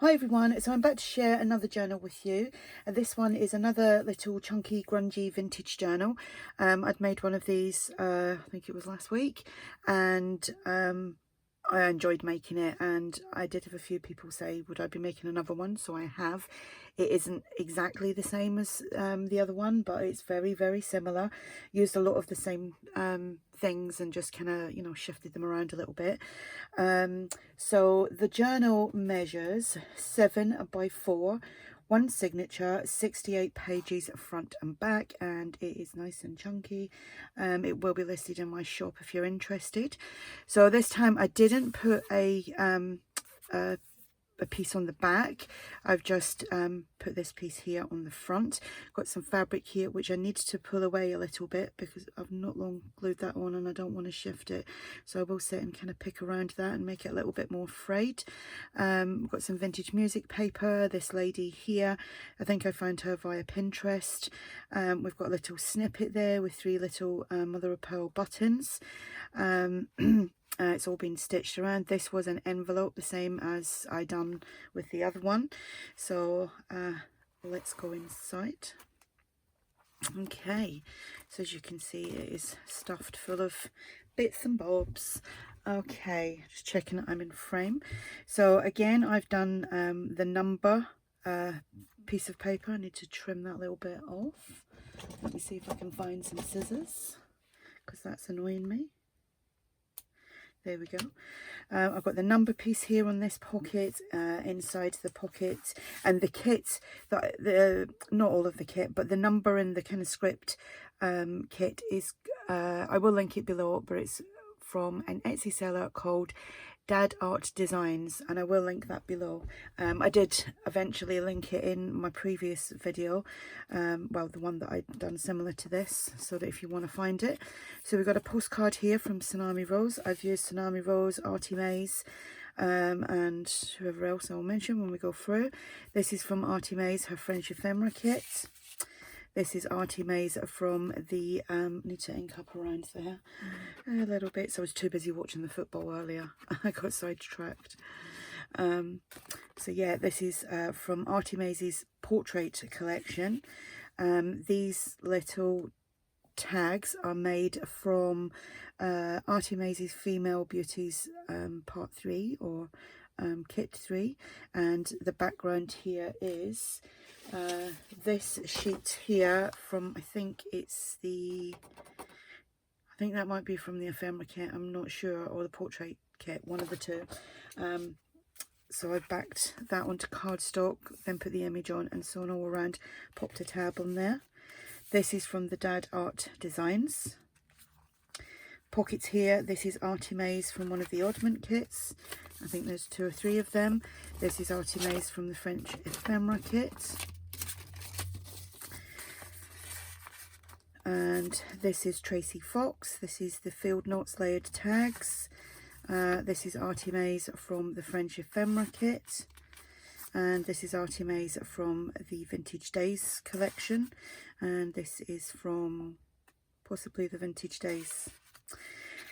Hi everyone, so I'm about to share another journal with you. This one is another little chunky grungy vintage journal. I'd made one of these, I think it was last week, and I enjoyed making it, and I did have a few people say would I be making another one, so I have. It isn't exactly the same as the other one, but it's very similar. Used a lot of the same things and just kind of, you know, shifted them around a little bit. So the journal measures 7 by 4, one signature, 68 pages front and back, and it is nice and chunky. It will be listed in my shop if you're interested. So this time I didn't put a piece on the back. I've just put this piece here on the front. Got some fabric here which I need to pull away a little bit because I've not long glued that on and I don't want to shift it, so I will sit and kind of pick around that and make it a little bit more frayed. We've got some vintage music paper. This lady here, I think I found her via Pinterest. We've got a little snippet there with 3 little mother of pearl buttons. It's all been stitched around. This was an envelope, the same as I done with the other one. So let's go inside. Okay, so as you can see, it is stuffed full of bits and bobs. Okay, just checking that I'm in frame. So again, I've done the number piece of paper. I need to trim that little bit off. Let me see if I can find some scissors, because that's annoying me. There we go. I've got the number piece here on this pocket, inside the pocket, and the kit, not all of the kit, but the number and the kind of script kit is, I will link it below, but it's from an Etsy seller called ARTYmaze, and I will link that below. I did eventually link it in my previous video, well, the one that I'd done similar to this, so that if you want to find it. So we've got a postcard here from Tsunami Rose. I've used Tsunami Rose, ARTYmaze, and whoever else I'll mention when we go through. This is from ARTYmaze, her French ephemera kit. This is ARTYmaze from the, need to ink up around there a little bit. So I was too busy watching the football earlier. I got sidetracked. So yeah, this is from ARTYmaze's portrait collection. These little tags are made from ARTYmaze's Female Beauties Part 3 or Kit 3. And the background here is this sheet here from, I think that might be from the ephemera kit, I'm not sure, or the portrait kit, one of the two. So I backed that onto cardstock, then put the image on and sewn all around, popped a tab on there. This is from the Dad Art Designs. Pockets here, this is ARTYmaze from one of the oddment kits. I think there's 2 or 3 of them. This is ARTYmaze from the French ephemera kit. And this is Tracy Fox. This is the Field Notes layered tags. This is ARTYmaze from the French ephemera kit. And this is ARTYmaze from the Vintage Days collection. And this is from possibly the Vintage Days.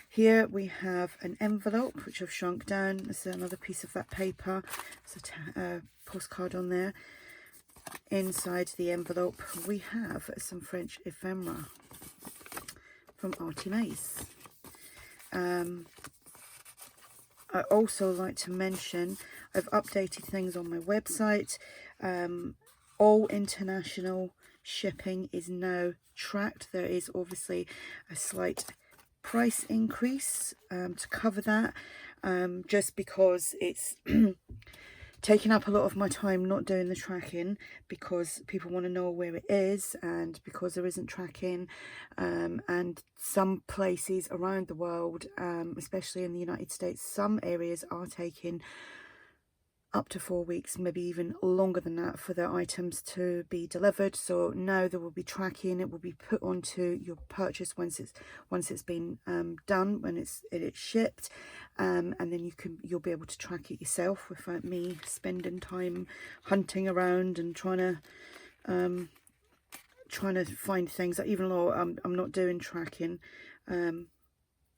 Here we have an envelope which I've shrunk down. This is another piece of that paper. There's a postcard on there. Inside the envelope we have some French ephemera from ARTYmaze. I also like to mention I've updated things on my website. All international shipping is now tracked. There is obviously a slight price increase to cover that, just because it's taking up a lot of my time not doing the tracking, because people want to know where it is, and because there isn't tracking, and some places around the world, especially in the United States, some areas are taking up to 4 weeks, maybe even longer than that, for their items to be delivered. So now there will be tracking. It will be put onto your purchase once it's been done, when it's shipped, and then you'll be able to track it yourself without me spending time hunting around and trying to find things. Even though I'm not doing tracking,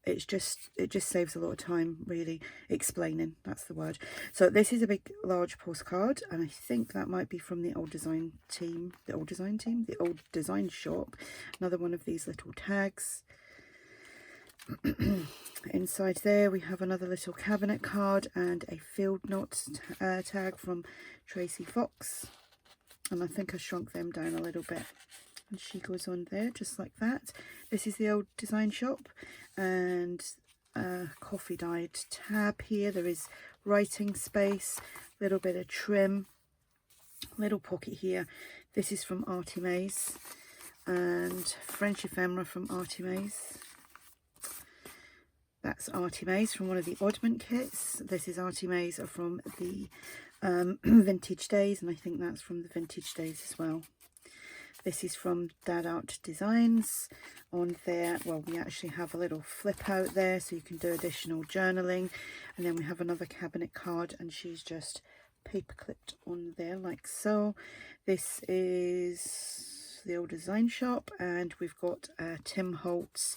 it just saves a lot of time really explaining, that's the word. So this is a big large postcard, and I think that might be from the old design shop. Another one of these little tags. Inside there we have another little cabinet card and a field notes tag from Tracy Fox, and I think I shrunk them down a little bit, and she goes on there just like that. This is the old design shop, and a coffee dyed tab here. There is writing space, little bit of trim, little pocket here. This is from ARTYmaze, and French ephemera from ARTYmaze. That's ARTYmaze from one of the oddment kits. This is ARTYmaze from the Vintage Days, and I think that's from the Vintage Days as well. This is from Dad Art Designs. On there, well, we actually have a little flip out there so you can do additional journaling, and then we have another cabinet card, and she's just paper clipped on there like so. This is the old design shop, and we've got Tim Holtz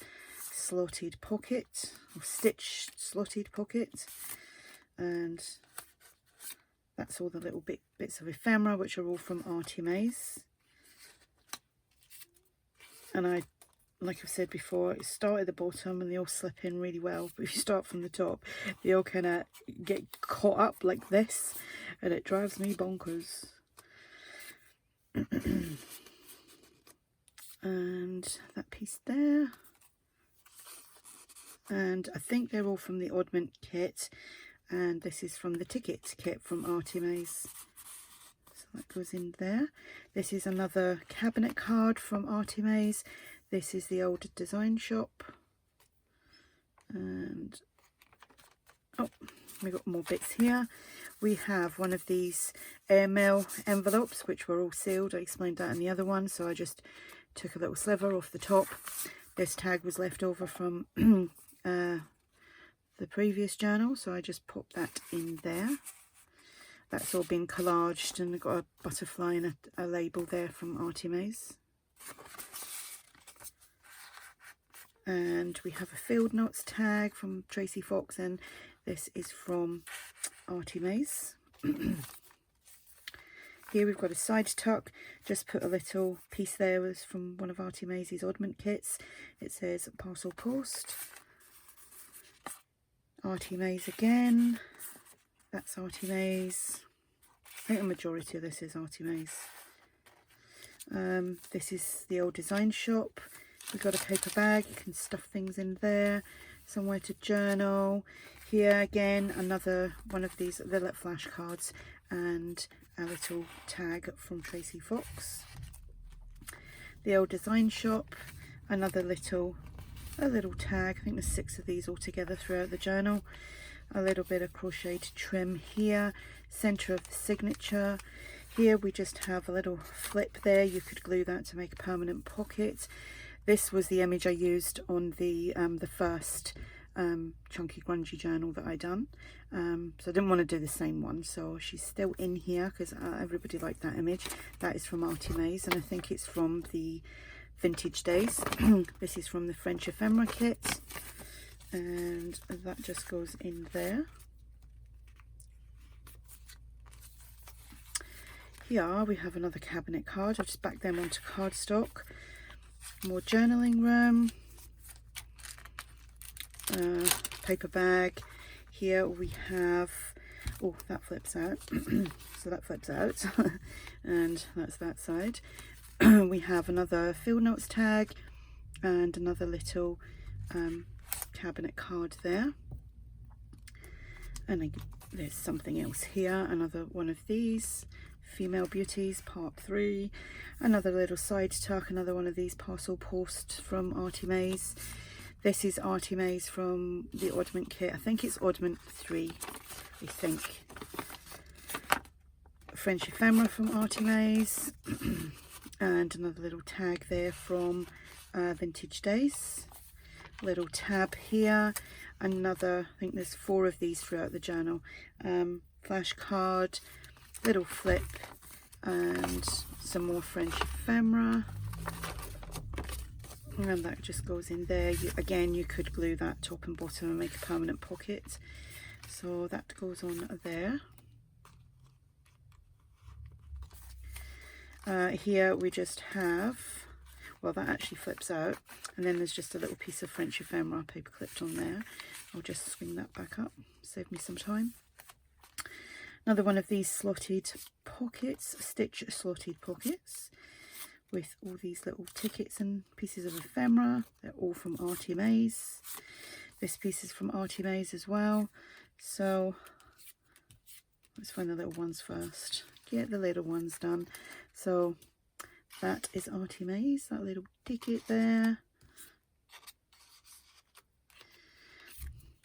slotted pocket, or stitched slotted pocket, and that's all the little bits of ephemera, which are all from ARTYmaze. And like I've said before, it start at the bottom and they all slip in really well, but if you start from the top, they all kind of get caught up like this, and it drives me bonkers. And that piece there, and I think they're all from the oddment kit, and this is from the ticket kit from ARTYmaze. So that goes in there. This is another cabinet card from ARTYmaze. This is the old design shop, and oh, we got more bits here. We have one of these airmail envelopes which were all sealed. I explained that in the other one, so I just took a little sliver off the top. This tag was left over from the previous journal, so I just popped that in there. That's all been collaged, and I've got a butterfly and a label there from ARTYmaze. And we have a field notes tag from Tracy Fox, and this is from ARTYmaze. Here we've got a side tuck, just put a little piece there, was from one of ARTYmaze's oddment kits. It says parcel post. ARTYmaze again, that's ARTYmaze. I think the majority of this is ARTYmaze. This is the old design shop. We've got a paper bag, you can stuff things in there, somewhere to journal. Here again, another one of these little flashcards, and a little tag from Tracy Fox. The old design shop, another a little tag. I think there's 6 of these all together throughout the journal. A little bit of crocheted trim here, center of the signature. Here we just have a little flip there. You could glue that to make a permanent pocket. This was the image I used on the first chunky grungy journal that I done. So I didn't want to do the same one, so she's still in here because everybody liked that image. That is from ARTYmaze, and I think it's from the Vintage Days. This is from the French ephemera kit, and that just goes in there. Here we have another cabinet card. I've just backed them onto cardstock. More journaling room, paper bag. Here we have, oh, that flips out. So that flips out, and that's that side. We have another field notes tag and another little cabinet card there, and there's something else here, another one of these Female Beauties Part 3, another little side tuck, another one of these parcel posts from ARTYmaze. This is ARTYmaze from the oddment kit. I think it's oddment 3, I think. French ephemera from ARTYmaze. And another little tag there from Vintage Days. Little tab here. Another, I think there's 4 of these throughout the journal. Flash card, little flip, and some more French ephemera. and that just goes in there. Again, you could glue that top and bottom and make a permanent pocket, so that goes on there. Here we just have, well, that actually flips out, and then there's just a little piece of French ephemera paper clipped on there. I'll just swing that back up, save me some time. Another one of these slotted pockets, stitch slotted pockets, with all these little tickets and pieces of ephemera. They're all from ARTYmaze. This piece is from ARTYmaze as well. So let's find the little ones first. Get the little ones done. So that is ARTYmaze, that little ticket there.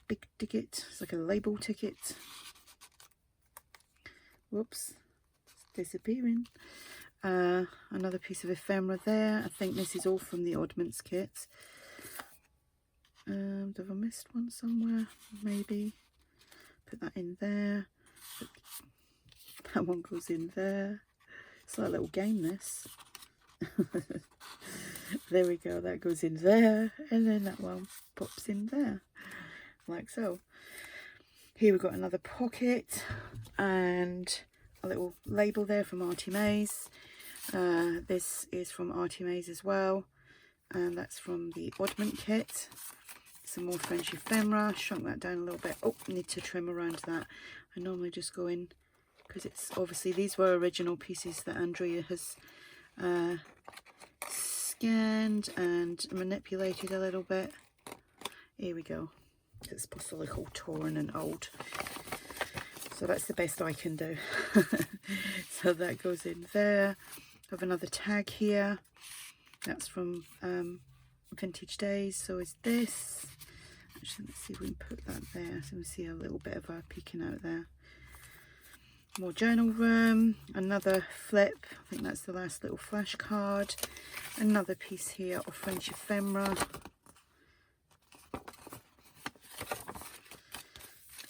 Big ticket, it's like a label ticket. Whoops, it's disappearing. Another piece of ephemera there. I think this is all from the Oddments kit. Have I missed one somewhere? Maybe. Put that in there. That one goes in there. It's like a little game, this. There we go, that goes in there, and then that one pops in there, like so. Here we've got another pocket and a little label there from ARTYmaze. This is from ARTYmaze as well, and that's from the Oddment kit. Some more French ephemera. Shrunk that down a little bit. Oh, need to trim around that. I normally just go in, because it's obviously, these were original pieces that Andrea has scanned and manipulated a little bit. Here we go. It's supposed to look all torn and old, so that's the best I can do. So that goes in there. I have another tag here. That's from Vintage Days. So is this. Actually, let's see if we can put that there, so we see a little bit of her peeking out there. More journal room, another flip, I think that's the last little flash card. Another piece here of French ephemera.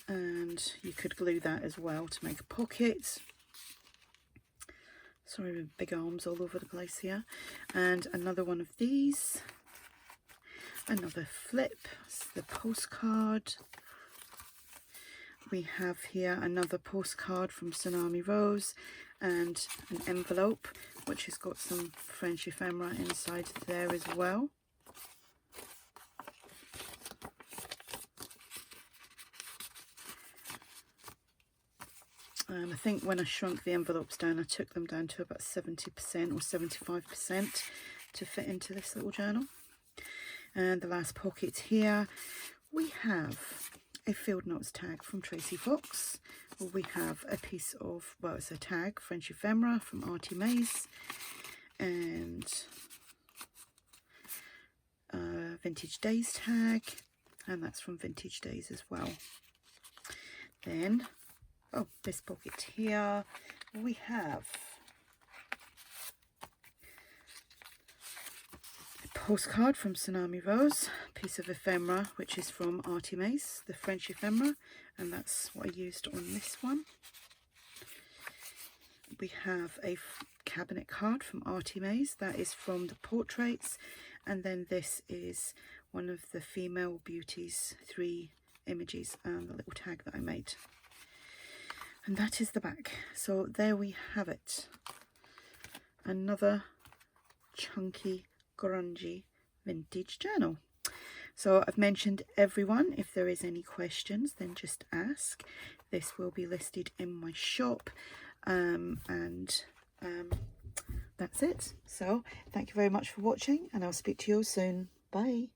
And you could glue that as well to make a pocket. Sorry, with big arms all over the place here. And another one of these. Another flip, it's the postcard. We have here another postcard from Tsunami Rose and an envelope which has got some French ephemera inside there as well. I think when I shrunk the envelopes down, I took them down to about 70% or 75% to fit into this little journal. And the last pocket here, we have a field notes tag from Tracy Fox. We have a piece of, well, it's a tag, French ephemera from ARTYmaze, and Vintage Days tag, and that's from Vintage Days as well. Then, oh, this pocket here, we have postcard from Tsunami Rose, piece of ephemera which is from ARTYmaze, the French ephemera, and that's what I used on this one. We have a cabinet card from ARTYmaze, that is from the portraits, and then this is one of the female beauties, 3 images and the little tag that I made. And that is the back. So there we have it. Another chunky grungy vintage journal. So I've mentioned everyone. If there is any questions, then just ask. This will be listed in my shop, and that's it. So thank you very much for watching, and I'll speak to you all soon. Bye.